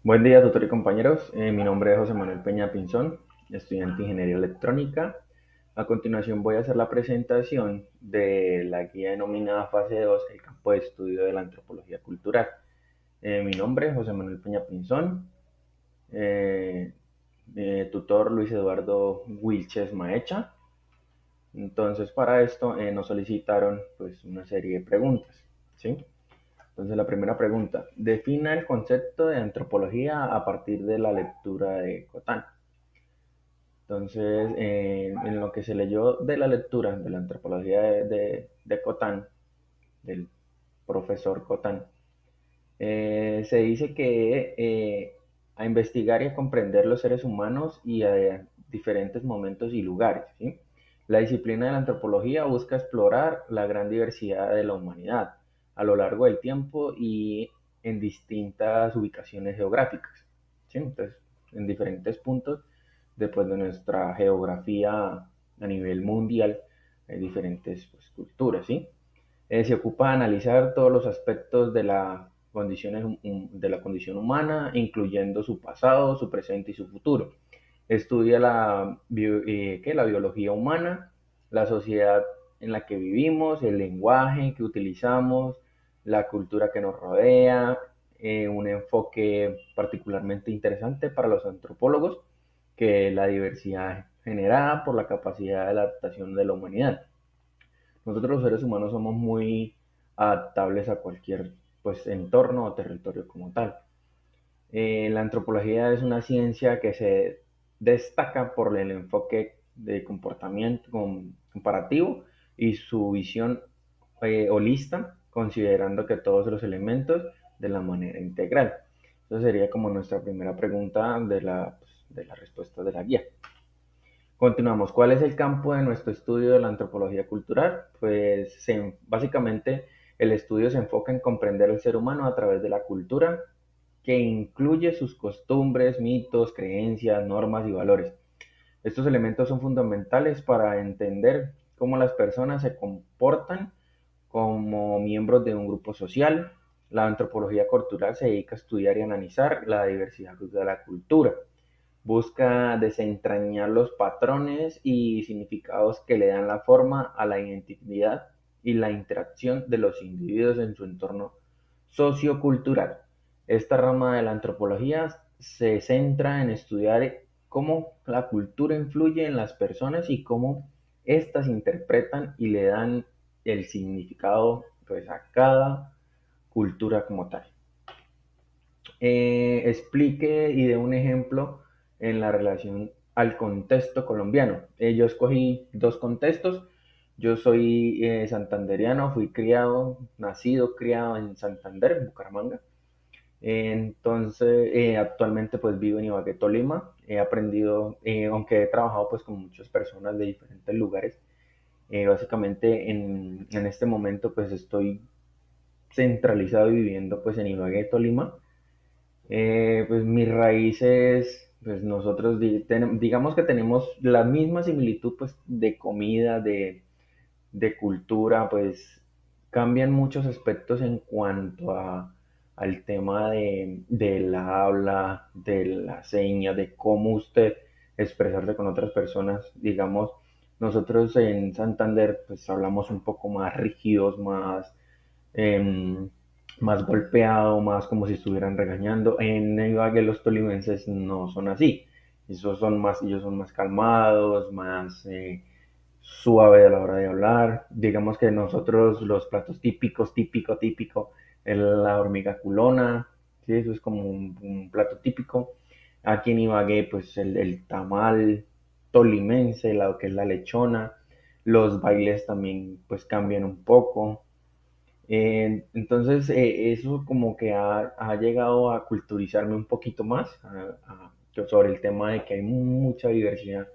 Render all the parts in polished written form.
Buen día, tutor y compañeros. Mi nombre es José Manuel Peña Pinzón, estudiante de Ingeniería Electrónica. A continuación voy a hacer la presentación de la guía denominada Fase 2, el campo de estudio de la antropología cultural. Mi nombre es José Manuel Peña Pinzón, eh, tutor Luis Eduardo Wilches Maecha. Entonces, para esto nos solicitaron pues, una serie de preguntas, ¿sí? Entonces, la primera pregunta, defina el concepto de antropología a partir de la lectura de Cotán. Entonces, en lo que se leyó de la lectura de la antropología de Cotán, del profesor Cotán, se dice que a investigar y a comprender los seres humanos y a diferentes momentos y lugares, ¿sí? La disciplina de la antropología busca explorar la gran diversidad de la humanidad a lo largo del tiempo y en distintas ubicaciones geográficas, ¿sí? Entonces, en diferentes puntos después de nuestra geografía a nivel mundial, hay diferentes pues, culturas, ¿sí? Se ocupa de analizar todos los aspectos de la condición humana, incluyendo su pasado, su presente y su futuro. Estudia la biología humana, la sociedad en la que vivimos, el lenguaje que utilizamos, la cultura que nos rodea, un enfoque particularmente interesante para los antropólogos, que es la diversidad generada por la capacidad de adaptación de la humanidad. Nosotros los seres humanos somos muy adaptables a cualquier pues, entorno o territorio como tal. La antropología es una ciencia que se destaca por el enfoque de comportamiento comparativo y su visión holista, considerando que todos los elementos de la manera integral. Eso sería como nuestra primera pregunta de la respuesta de la guía. Continuamos. ¿Cuál es el campo de nuestro estudio de la antropología cultural? Pues básicamente el estudio se enfoca en comprender el ser humano a través de la cultura, que incluye sus costumbres, mitos, creencias, normas y valores. Estos elementos son fundamentales para entender cómo las personas se comportan como miembros de un grupo social. La antropología cultural se dedica a estudiar y analizar la diversidad de la cultura. Busca desentrañar los patrones y significados que le dan la forma a la identidad y la interacción de los individuos en su entorno sociocultural. Esta rama de la antropología se centra en estudiar cómo la cultura influye en las personas y cómo éstas interpretan y le dan el significado pues, a cada cultura como tal. Explique y dé un ejemplo en la relación al contexto colombiano. Yo escogí dos contextos. Yo soy santanderiano, fui nacido, criado en Santander, en Bucaramanga. Entonces, actualmente pues vivo en Ibagué, Tolima. He aprendido, aunque he trabajado pues con muchas personas de diferentes lugares, básicamente en este momento pues estoy centralizado y viviendo pues en Ibagué, Tolima. Pues mis raíces, pues nosotros digamos que tenemos la misma similitud pues de comida, de cultura, pues cambian muchos aspectos en cuanto al tema del habla, de la seña, de cómo usted expresarse con otras personas. Digamos, nosotros en Santander pues hablamos un poco más rígidos, em, más golpeado, más como si estuvieran regañando. En Ibagué los tolimenses no son así. Ellos son más calmados, más suave a la hora de hablar. Digamos que nosotros los platos típico, es la hormiga culona, ¿sí? Eso es como un plato típico. Aquí en Ibagué, pues el tamal tolimense, lo que es la lechona. Los bailes también pues cambian un poco. Entonces, eso como que ha llegado a culturizarme un poquito más sobre el tema de que hay mucha diversidad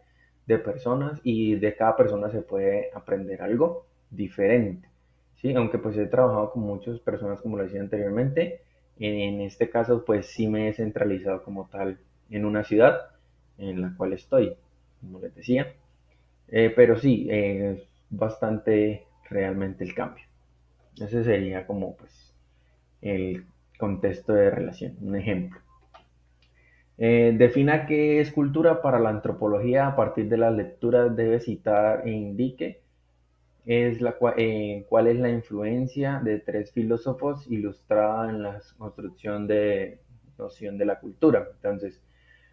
de personas y de cada persona se puede aprender algo diferente, ¿sí? Aunque pues he trabajado con muchas personas, como lo decía anteriormente, en este caso pues sí me he centralizado como tal en una ciudad en la cual estoy, como les decía. Pero sí, es bastante realmente el cambio. Ese sería como pues el contexto de relación, un ejemplo. Defina qué es cultura para la antropología a partir de las lecturas debe citar e indique cuál es la influencia de tres filósofos ilustrada en la construcción de noción de la cultura. Entonces,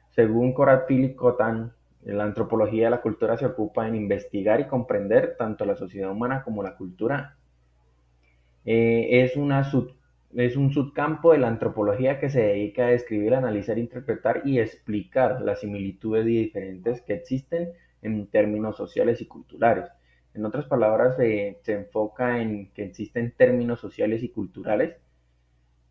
según Conrad Philipp Cotan, la antropología de la cultura se ocupa en investigar y comprender tanto la sociedad humana como la cultura. Es un subcampo de la antropología que se dedica a describir, analizar, interpretar y explicar las similitudes y diferentes que existen en términos sociales y culturales. En otras palabras, se enfoca en que existen términos sociales y culturales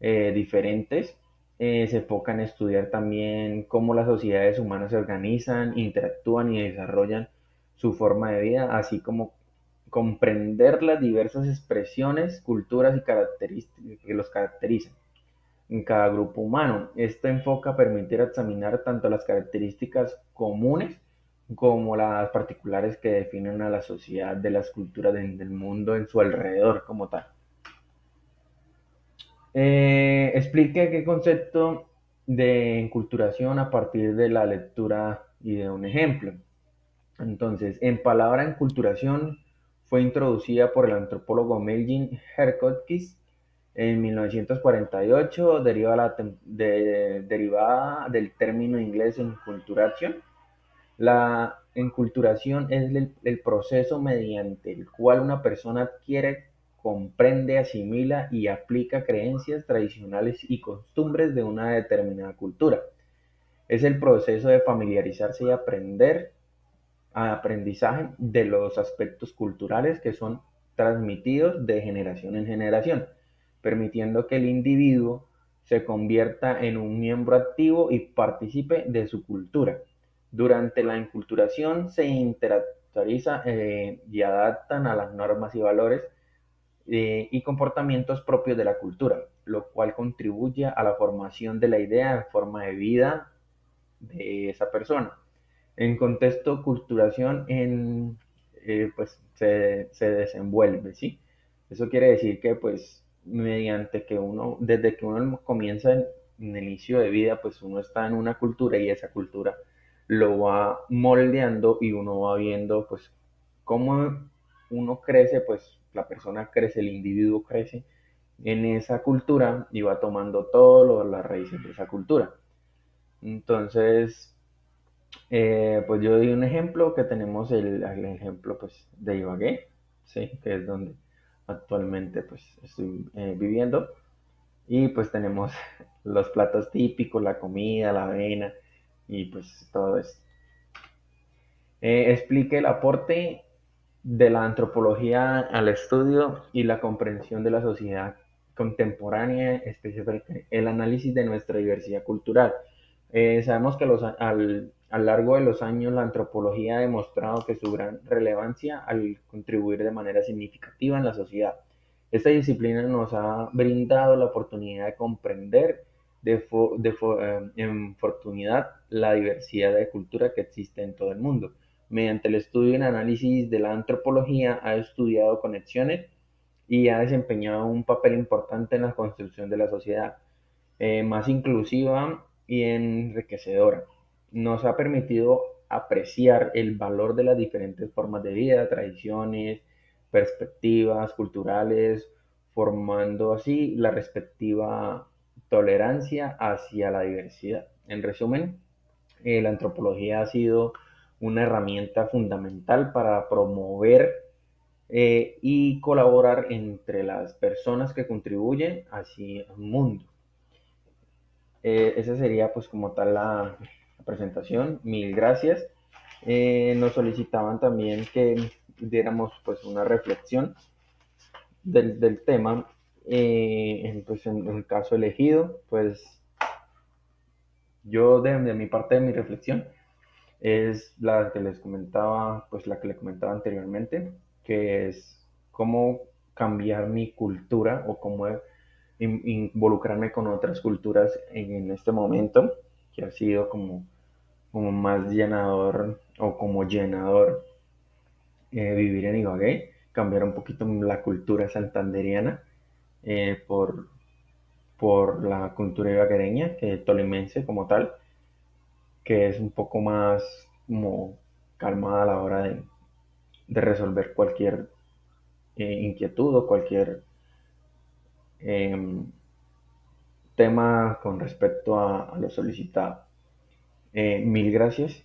diferentes. Se enfoca en estudiar también cómo las sociedades humanas se organizan, interactúan y desarrollan su forma de vida, así como comprender las diversas expresiones, culturas y características que los caracterizan en cada grupo humano. Esto enfoca a permitir examinar tanto las características comunes como las particulares que definen a la sociedad de las culturas del mundo en su alrededor como tal. Explique qué concepto de enculturación a partir de la lectura y de un ejemplo. Entonces, en palabra enculturación fue introducida por el antropólogo Melvin Herkowitz en 1948, derivada del término inglés enculturation. La enculturación es el proceso mediante el cual una persona adquiere, comprende, asimila y aplica creencias tradicionales y costumbres de una determinada cultura. Es el proceso de familiarizarse y aprendizaje de los aspectos culturales que son transmitidos de generación en generación, permitiendo que el individuo se convierta en un miembro activo y participe de su cultura. Durante la enculturación se interactualiza y adaptan a las normas y valores y comportamientos propios de la cultura, lo cual contribuye a la formación de la idea de forma de vida de esa persona. En contexto culturación, pues se desenvuelve, ¿sí? Eso quiere decir que pues desde que uno comienza en el inicio de vida, pues uno está en una cultura y esa cultura lo va moldeando y uno va viendo pues cómo uno crece, pues la persona crece, el individuo crece en esa cultura y va tomando todas las raíces de esa cultura. Entonces, pues yo doy un ejemplo que tenemos el ejemplo pues de Ibagué, ¿sí? Que es donde actualmente pues estoy viviendo y pues tenemos los platos típicos, la comida, la avena y pues todo eso. Explique el aporte de la antropología al estudio y la comprensión de la sociedad contemporánea, especialmente el análisis de nuestra diversidad cultural. Sabemos que a lo largo de los años la antropología ha demostrado que su gran relevancia al contribuir de manera significativa en la sociedad. Esta disciplina nos ha brindado la oportunidad de comprender en profundidad la diversidad de cultura que existe en todo el mundo. Mediante el estudio y el análisis de la antropología ha estudiado conexiones y ha desempeñado un papel importante en la construcción de la sociedad más inclusiva y enriquecedora. Nos ha permitido apreciar el valor de las diferentes formas de vida, tradiciones, perspectivas culturales, formando así la respectiva tolerancia hacia la diversidad. En resumen, la antropología ha sido una herramienta fundamental para promover y colaborar entre las personas que contribuyen hacia un mundo. Esa sería pues como tal la presentación. Mil gracias. Nos solicitaban también que diéramos pues una reflexión del tema. Pues en el caso elegido, pues yo de mi parte de mi reflexión es la que les comentaba, pues la que le comentaba anteriormente, que es cómo cambiar mi cultura o cómo involucrarme con otras culturas en este momento, que ha sido como más llenador o como llenador vivir en Ibagué, cambiar un poquito la cultura santanderiana eh, por, por la cultura ibaguereña, que tolimense como tal. que es un poco más como calmada a la hora de resolver cualquier inquietud o cualquier em, tema con respecto a lo solicitado. Mil gracias